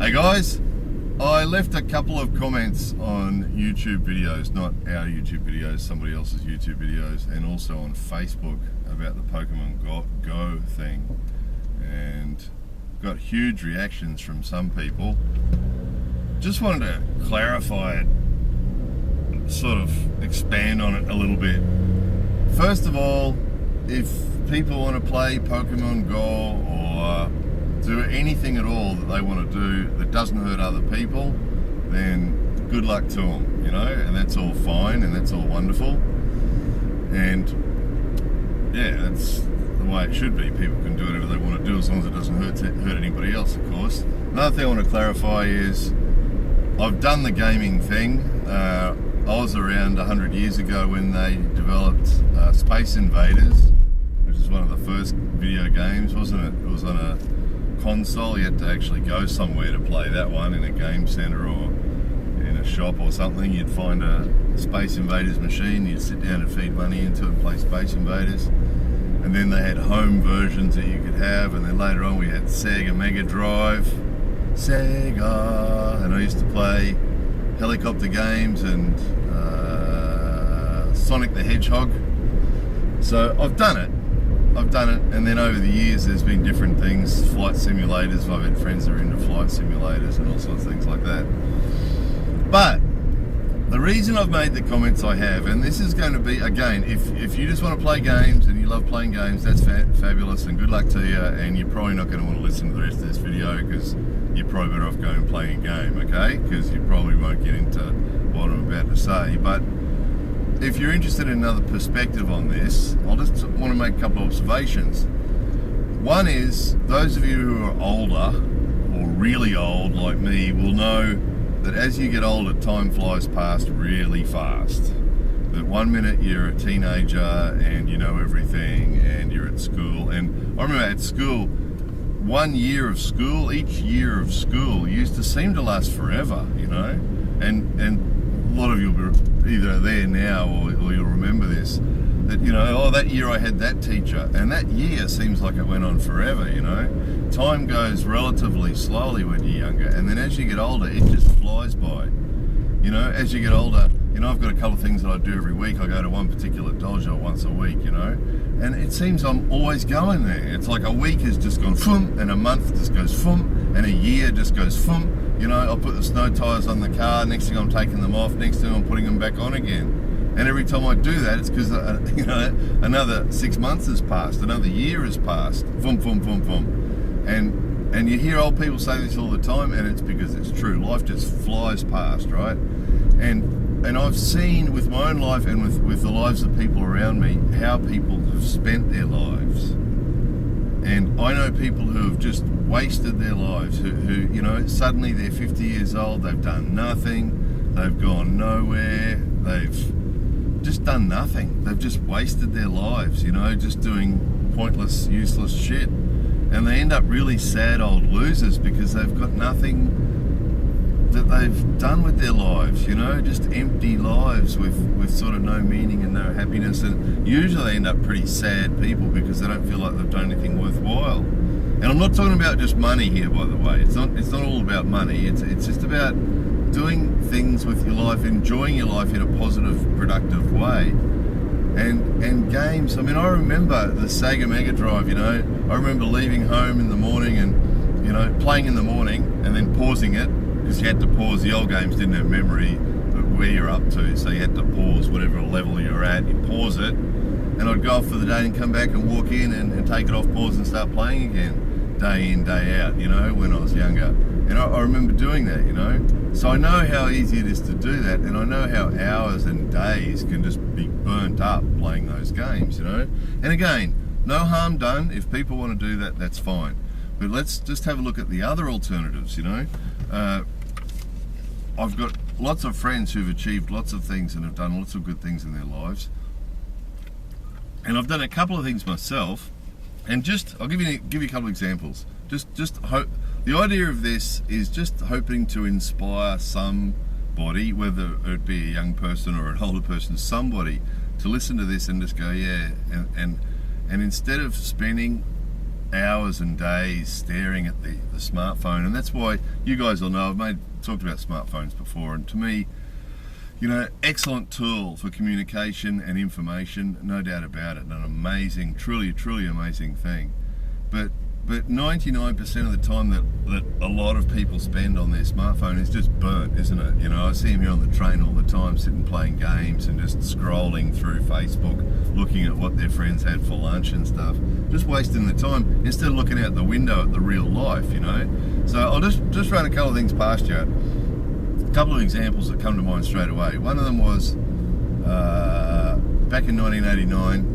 Hey guys, I left a couple of comments on YouTube videos, not our YouTube videos, somebody else's YouTube videos, and also on Facebook about the Pokemon Go thing, and got huge reactions from some people. Just wanted to clarify it, sort of expand on it a little bit. First of all, if people want to play Pokemon Go or do anything at all that they want to do that doesn't hurt other people, then good luck to them, you know, and that's all fine and that's all wonderful. And yeah, that's the way it should be. People can do whatever they want to do as long as it doesn't hurt anybody else, of course. Another thing I want to clarify is I've done the gaming thing. I was around 100 years ago when they developed Space Invaders, which is one of the first video games, wasn't it? It was on a console. You had to actually go somewhere to play that one, in a game center or in a shop or something. You'd find a Space Invaders machine, you'd sit down and feed money into it and play Space Invaders. And then they had home versions that you could have, and then later on we had Sega Mega Drive, Sega, and I used to play helicopter games and Sonic the Hedgehog. So I've done it, and then over the years there's been different things, flight simulators. I've had friends that are into flight simulators and all sorts of things like that. But the reason I've made the comments I have, and this is going to be, again, if you just want to play games and you love playing games, that's fabulous and good luck to you, and you're probably not going to want to listen to the rest of this video because you're probably better off going and playing a game, okay? Because you probably won't get into what I'm about to say. But if you're interested in another perspective on this, I'll just want to make a couple of observations. One is, those of you who are older, or really old like me, will know that as you get older, time flies past really fast. That 1 minute you're a teenager and you know everything and you're at school. And I remember at school, 1 year of school, each year of school used to seem to last forever, you know? And a lot of you will be either there now or you'll remember this, that, you know, oh, that year I had that teacher, and that year seems like it went on forever, you know? Time goes relatively slowly when you're younger, and then as you get older, it just flies by. You know, as you get older, you know, I've got a couple of things that I do every week. I go to one particular dojo once a week, you know, and it seems I'm always going there. It's like a week has just gone fum, and a month just goes fum, and a year just goes fum. You know, I'll put the snow tires on the car, next thing I'm taking them off, next thing I'm putting them back on again. And every time I do that, it's because, you know, another 6 months has passed, another year has passed, fum, fum, fum, fum. And you hear old people say this all the time, and it's because it's true. Life just flies past, right? And I've seen with my own life and with the lives of people around me, how people have spent their lives. And I know people who have just wasted their lives, who you know, suddenly they're 50 years old, they've done nothing, they've gone nowhere, they've just done nothing. They've just wasted their lives, you know, just doing pointless, useless shit. And they end up really sad old losers because they've got nothing that they've done with their lives, you know, just empty lives with sort of no meaning and no happiness. And usually they end up pretty sad people because they don't feel like they've done anything worthwhile. And I'm not talking about just money here, by the way. It's not all about money. It's just about doing things with your life, enjoying your life in a positive, productive way. And games, I mean, I remember the Sega Mega Drive, you know. I remember leaving home in the morning and, you know, playing in the morning and then pausing it, because you had to pause. The old games didn't have memory of where you're up to, so you had to pause whatever level you're at. You pause it, and I'd go off for the day and come back and walk in and take it off pause and start playing again, day in, day out, you know, when I was younger. And I remember doing that, you know. So I know how easy it is to do that, and I know how hours and days can just be burnt up playing those games, you know. And again, no harm done. If people want to do that, that's fine. But let's just have a look at the other alternatives, you know. I've got lots of friends who've achieved lots of things and have done lots of good things in their lives. And I've done a couple of things myself. And just, I'll give you a couple of examples. Just hope. The idea of this is just hoping to inspire somebody, whether it be a young person or an older person, somebody to listen to this and just go, yeah. And instead of spending hours and days staring at the smartphone, and that's why you guys will know I've talked about smartphones before, and to me, you know, excellent tool for communication and information, no doubt about it, an amazing, truly amazing thing. But 99% of the time that a lot of people spend on their smartphone is just burnt, isn't it? You know, I see them here on the train all the time, sitting playing games and just scrolling through Facebook, looking at what their friends had for lunch and stuff, just wasting the time instead of looking out the window at the real life, you know. So I'll just run a couple of things past you. A couple of examples that come to mind straight away. One of them was back in 1989.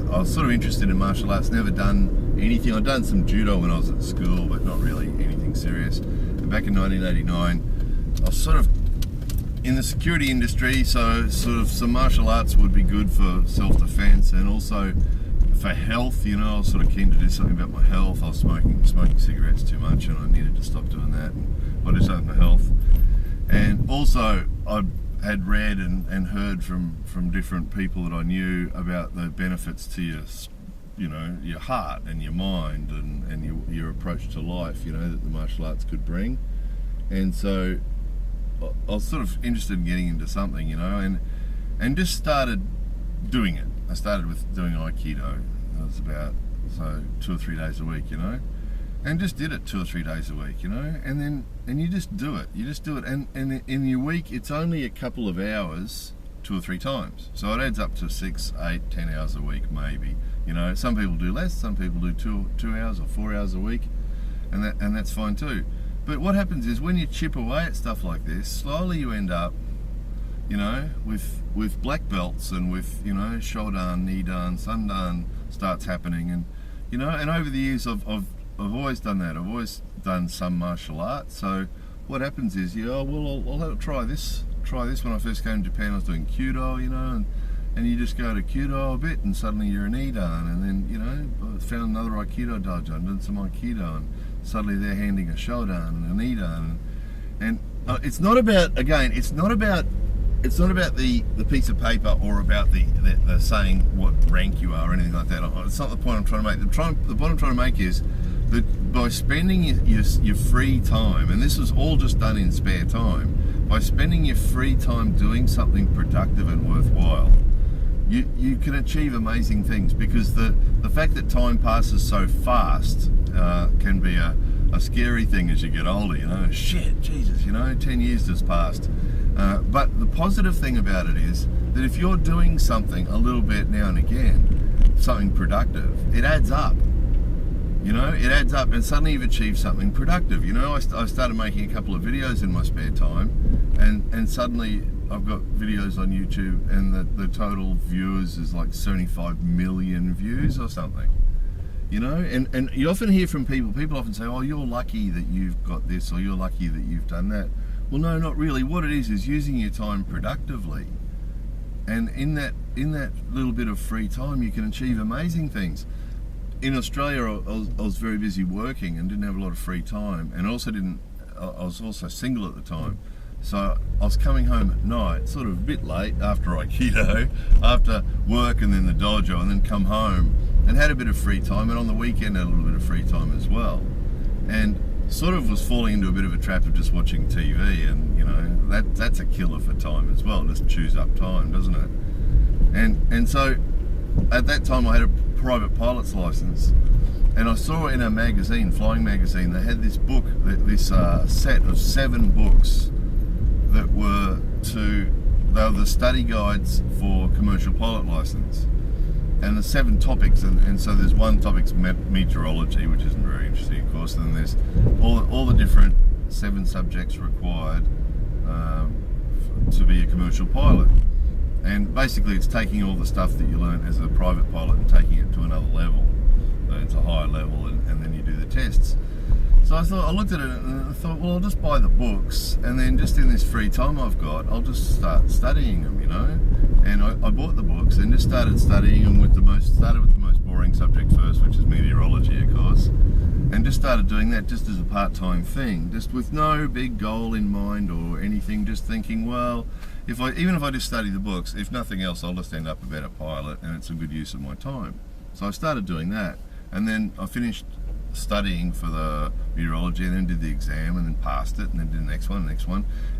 I was sort of interested in martial arts, never done anything. I'd done some judo when I was at school, but not really anything serious. And back in 1989, I was sort of in the security industry, so sort of some martial arts would be good for self-defense and also for health. You know, I was sort of keen to do something about my health. I was smoking cigarettes too much, and I needed to stop doing that. And I did something for health. And also, I had read and heard from different people that I knew about the benefits to your heart and your mind and your approach to life, you know, that the martial arts could bring. And so I was sort of interested in getting into something, you know, and just started doing it. I started with doing Aikido. That was about 2 or 3 days a week, you know, and just did it 2 or 3 days a week, you know, and you just do it. You just do it, and in your week, it's only a couple of hours 2 or 3 times. So it adds up to 6, 8, 10 hours a week, maybe. You know, some people do less, some people do 2 hours or 4 hours a week, and that's fine too. But what happens is when you chip away at stuff like this, slowly you end up, you know, with black belts and with, you know, shodan, knee dan, sun dan starts happening, and you know, and over the years I've always done that. I've always done some martial art. So what happens is, I'll try this. When I first came to Japan, I was doing Kyudo, you know, and you just go to Kyudo a bit, and suddenly you're an Idan, and then, you know, I found another Aikido dojo and did some Aikido, and suddenly they're handing a shodan and an Idan, and it's not about the piece of paper or about the saying what rank you are or anything like that. It's not the point I'm trying to make. The point I'm trying to make is that by spending your free time, and this was all just done in spare time, by spending your free time doing something productive and worthwhile, you can achieve amazing things, because the fact that time passes so fast can be a scary thing as you get older, you know. Shit, Jesus, you know, 10 years just passed. But the positive thing about it is that if you're doing something a little bit now and again, something productive, it adds up. You know, it adds up, and suddenly you've achieved something productive. You know, I started making a couple of videos in my spare time, and suddenly I've got videos on YouTube, and the total viewers is like 75 million views or something. You know, and you often hear from people often say, oh, you're lucky that you've got this, or you're lucky that you've done that. Well, no, not really. What it is using your time productively. And in that little bit of free time, you can achieve amazing things. In Australia, I was very busy working and didn't have a lot of free time, and I was also single at the time. So I was coming home at night, sort of a bit late after Aikido, after work and then the dojo, and then come home and had a bit of free time, and on the weekend had a little bit of free time as well. And sort of was falling into a bit of a trap of just watching TV, and you know, that's a killer for time as well. It just chews up time, doesn't it? And so at that time I had a private pilot's license, and I saw in a magazine, flying magazine, they had this book, this set of 7 books that were the study guides for commercial pilot license, and the 7 topics, and so there's one topic's meteorology, which isn't very interesting, of course, and then there's all the different 7 subjects required to be a commercial pilot. And basically it's taking all the stuff that you learn as a private pilot and taking it to another level. It's a higher level, and then you do the tests. So I looked at it and I thought, well, I'll just buy the books, and then just in this free time I've got, I'll just start studying them, you know. And I bought the books and just started studying them started with the most boring subject first, which is meteorology, of course, and just started doing that just as a part-time thing, just with no big goal in mind or anything, just thinking, well, even if I just study the books, if nothing else, I'll just end up a better pilot, and it's a good use of my time. So I started doing that, and then I finished studying for the meteorology, and then did the exam, and then passed it, and then did the next one,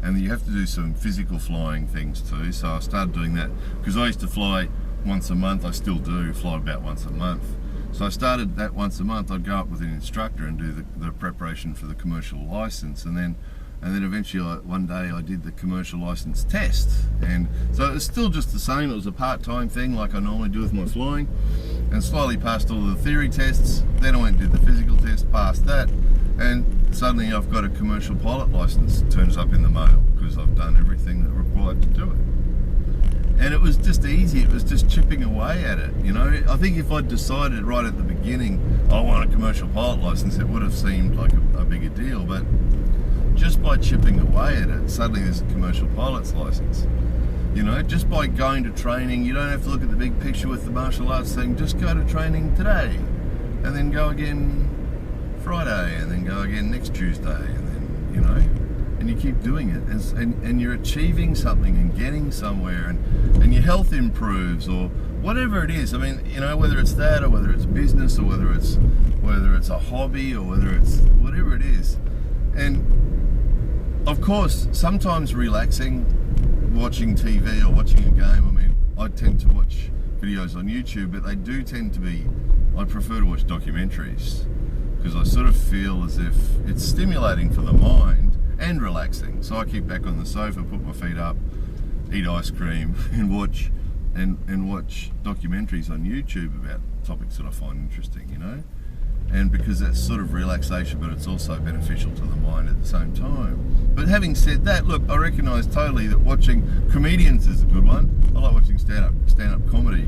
and then you have to do some physical flying things too. So I started doing that because I used to fly once a month. I still do fly about once a month. So I started that once a month. I'd go up with an instructor and do the preparation for the commercial license, and then eventually one day I did the commercial license test. And so it was still just the same. It was a part-time thing like I normally do with my flying, and slowly passed all of the theory tests. Then I went and did the physical test, passed that, and suddenly I've got a commercial pilot license. Turns up in the mail because I've done everything that required to do it. And it was just easy. It was just chipping away at it, you know. I think if I'd decided right at the beginning I want a commercial pilot license, it would have seemed like a bigger deal. But just by chipping away at it, suddenly there's a commercial pilot's license. You know, just by going to training, you don't have to look at the big picture with the martial arts thing. Just go to training today, and then go again Friday, and then go again next Tuesday, and then, you know, and you keep doing it, and you're achieving something and getting somewhere, and your health improves, or whatever it is. I mean, you know, whether it's that, or whether it's business, or whether it's a hobby, or whether it's whatever it is. And of course, sometimes relaxing, watching TV or watching a game. I mean, I tend to watch videos on YouTube, but they do tend to be, I prefer to watch documentaries, because I sort of feel as if it's stimulating for the mind and relaxing. So I keep back on the sofa, put my feet up, eat ice cream, and watch documentaries on YouTube about topics that I find interesting, you know. And because that's sort of relaxation, but it's also beneficial to the mind at the same time. But having said that, look, I recognise totally that watching comedians is a good one. I like watching stand-up comedy,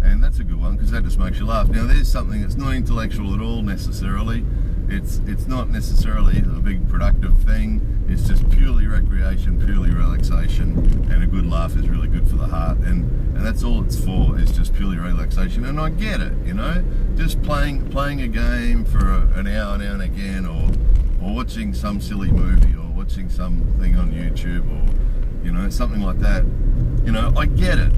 and that's a good one because that just makes you laugh. Now, there's something that's not intellectual at all necessarily. It's not necessarily a big productive thing. It's just purely recreation, purely relaxation, and a good laugh is really good for the heart. And that's all it's for, is just purely relaxation. And I get it, you know, just playing a game for an hour now and again, or watching some silly movie, or watching something on YouTube, or, you know, something like that. You know, I get it.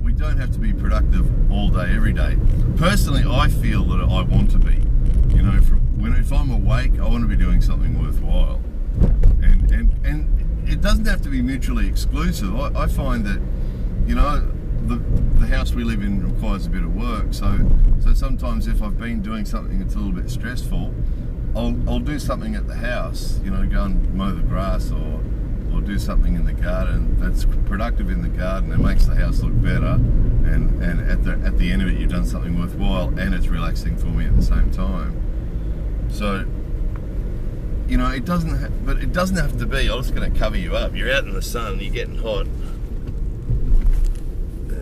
We don't have to be productive all day, every day. Personally, I feel that I want to be. You know, if I'm awake, I want to be doing something worthwhile. And it doesn't have to be mutually exclusive. I find that, you know, the house we live in requires a bit of work. So sometimes if I've been doing something that's a little bit stressful, I'll do something at the house. You know, go and mow the grass, or do something in the garden that's productive in the garden and makes the house look better. And at the end of it, you've done something worthwhile, and it's relaxing for me at the same time. So, you know, it doesn't have to be, I'm just going to cover you up. You're out in the sun, you're getting hot. I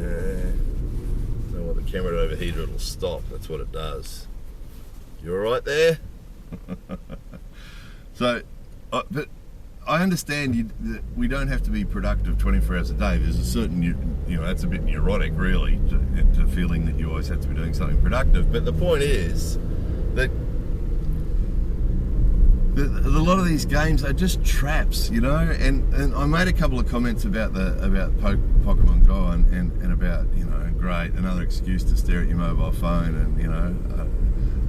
don't want the camera to overheat or it'll stop. That's what it does. You all right there? So, but I understand that we don't have to be productive 24 hours a day. There's a certain, you know, that's a bit neurotic, really, to feeling that you always have to be doing something productive. But the point is that a lot of these games are just traps, you know. And I made a couple of comments about Pokemon Go and about, you know, great, another excuse to stare at your mobile phone, and, you know,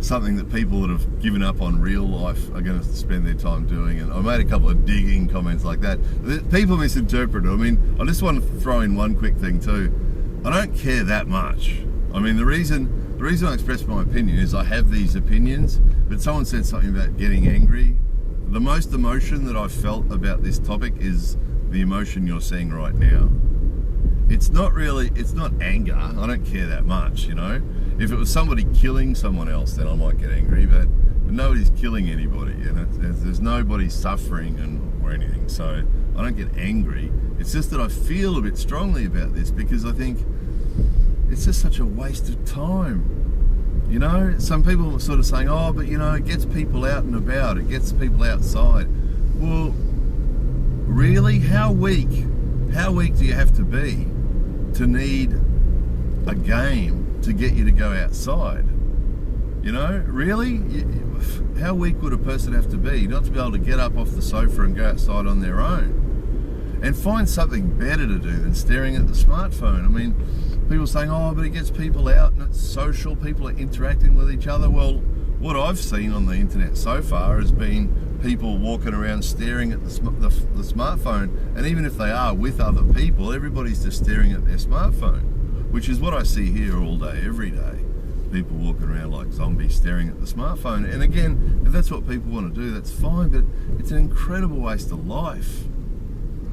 something that people that have given up on real life are going to spend their time doing. And I made a couple of digging comments like that. People misinterpret it. I mean, I just want to throw in one quick thing too. I don't care that much. I mean, the reason I express my opinion is I have these opinions, but someone said something about getting angry. The most emotion that I've felt about this topic is the emotion you're seeing right now. It's not anger. I don't care that much, you know. If it was somebody killing someone else, then I might get angry, but nobody's killing anybody, and there's nobody suffering or anything, so I don't get angry. It's just that I feel a bit strongly about this because I think it's just such a waste of time. You know, some people are sort of saying, oh, but, you know, it gets people out and about, it gets people outside. Well, really? How weak do you have to be to need a game to get you to go outside? You know, really? How weak would a person have to be not to be able to get up off the sofa and go outside on their own? And find something better to do than staring at the smartphone. I mean, people saying, oh, but it gets people out and it's social, people are interacting with each other. Well, what I've seen on the internet so far has been people walking around staring at the smartphone, and even if they are with other people, everybody's just staring at their smartphone, which is what I see here all day, every day. People walking around like zombies staring at the smartphone. And again, if that's what people want to do, that's fine, but it's an incredible waste of life.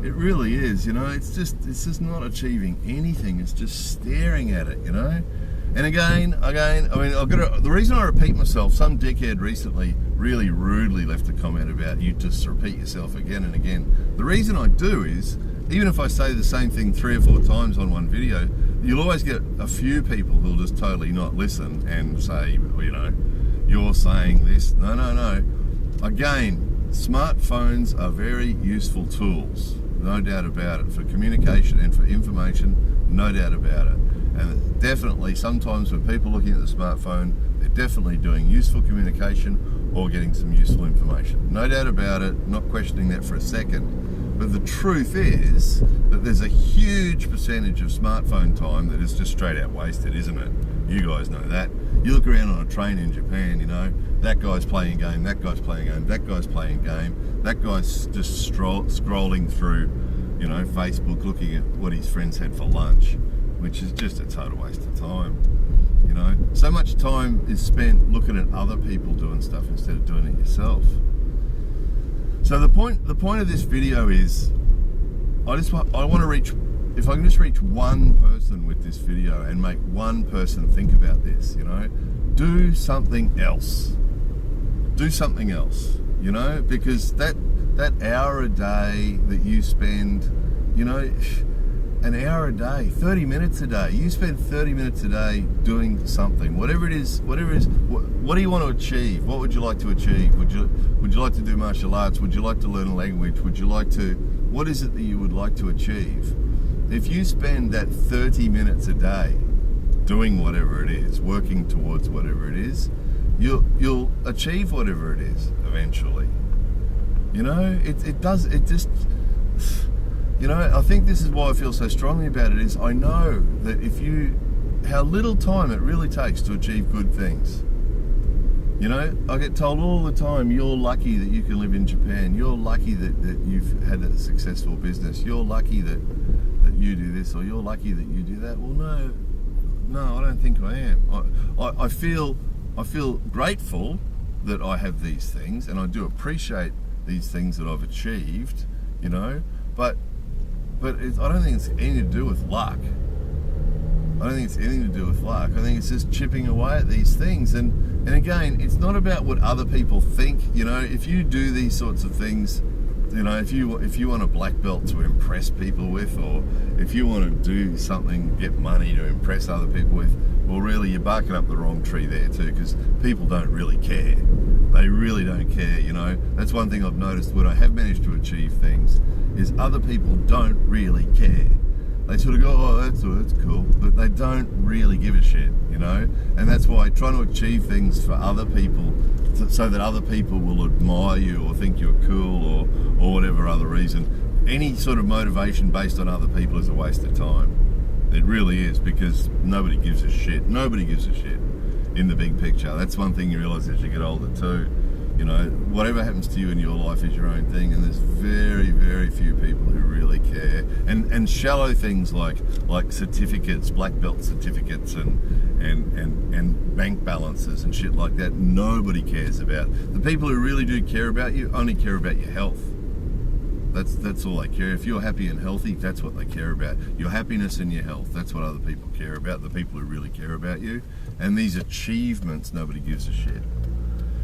It really is, you know. It's just not achieving anything. It's just staring at it, you know. And again, I mean, the reason I repeat myself, some dickhead recently really rudely left a comment about you just repeat yourself again and again. The reason I do is, even if I say the same thing 3 or 4 times on one video, you'll always get a few people who'll just totally not listen and say, well, you know, you're saying this. No. Again, smartphones are very useful tools, no doubt about it, for communication and for information, no doubt about it. And definitely, sometimes when people are looking at the smartphone, they're definitely doing useful communication or getting some useful information. No doubt about it, not questioning that for a second. But the truth is that there's a huge percentage of smartphone time that is just straight out wasted, isn't it? You guys know that. You look around on a train in Japan, you know, that guy's playing a game, that guy's playing a game, that guy's playing a game, that guy's just scrolling through, you know, Facebook, looking at what his friends had for lunch, which is just a total waste of time. You know, so much time is spent looking at other people doing stuff instead of doing it yourself. So the point of this video is, I want to reach, if I can just reach one person with this video and make one person think about this, you know, do something else. Do something else, you know, because that hour a day that you spend, you know, an hour a day, 30 minutes a day. You spend 30 minutes a day doing something, whatever it is. What do you want to achieve? What would you like to achieve? Would you like to do martial arts? Would you like to learn a language? What is it that you would like to achieve? If you spend that 30 minutes a day doing whatever it is, working towards whatever it is, you'll achieve whatever it is eventually. You know, it just. You know, I think this is why I feel so strongly about it, is I know that how little time it really takes to achieve good things. You know, I get told all the time, you're lucky that you can live in Japan, you're lucky that you've had a successful business, you're lucky that you do this, or you're lucky that you do that. Well, no, I don't think I am. I feel grateful that I have these things, and I do appreciate these things that I've achieved, you know, but I don't think it's anything to do with luck. I think it's just chipping away at these things. And again, it's not about what other people think. You know, if you do these sorts of things, you know, if you want a black belt to impress people with, or if you want to do something, get money to impress other people with, well, really, you're barking up the wrong tree there too, because people don't really care. They really don't care, you know. That's one thing I've noticed when I have managed to achieve things, is other people don't really care. They sort of go, oh, that's cool, but they don't really give a shit, you know. And that's why trying to achieve things for other people, so that other people will admire you or think you're cool, or whatever other reason, any sort of motivation based on other people is a waste of time. It really is, because nobody gives a shit. Nobody gives a shit in the big picture. That's one thing you realise as you get older too. You know, whatever happens to you in your life is your own thing, and there's very, very few people who really care. And shallow things like certificates, black belt certificates, and bank balances and shit like that, nobody cares about. The people who really do care about you only care about your health. That's all they care. If you're happy and healthy, that's what they care about. Your happiness and your health, that's what other people care about, the people who really care about you. And these achievements, nobody gives a shit.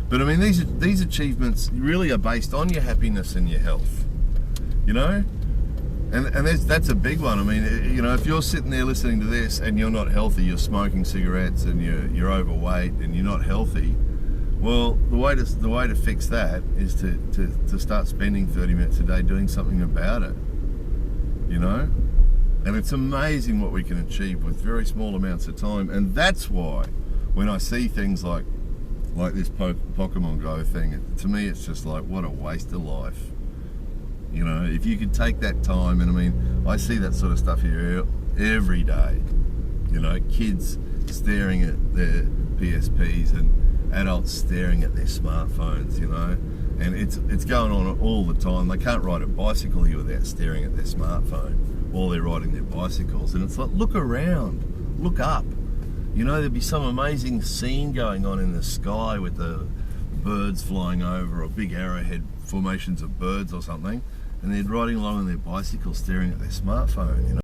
But I mean, these achievements really are based on your happiness and your health, you know? And that's a big one. I mean, you know, if you're sitting there listening to this and you're not healthy, you're smoking cigarettes and you're overweight and you're not healthy, well, the way to fix that is to start spending 30 minutes a day doing something about it, you know? And it's amazing what we can achieve with very small amounts of time. And that's why when I see things like this Pokemon Go thing, to me it's just like, what a waste of life. You know, if you could take that time, and I mean, I see that sort of stuff here every day. You know, kids staring at their PSPs and adults staring at their smartphones, you know. And it's going on all the time. They can't ride a bicycle here without staring at their smartphone while they're riding their bicycles. And it's like, look around, look up. You know, there'd be some amazing scene going on in the sky with the birds flying over, or big arrowhead formations of birds or something, and they're riding along on their bicycle staring at their smartphone, you know.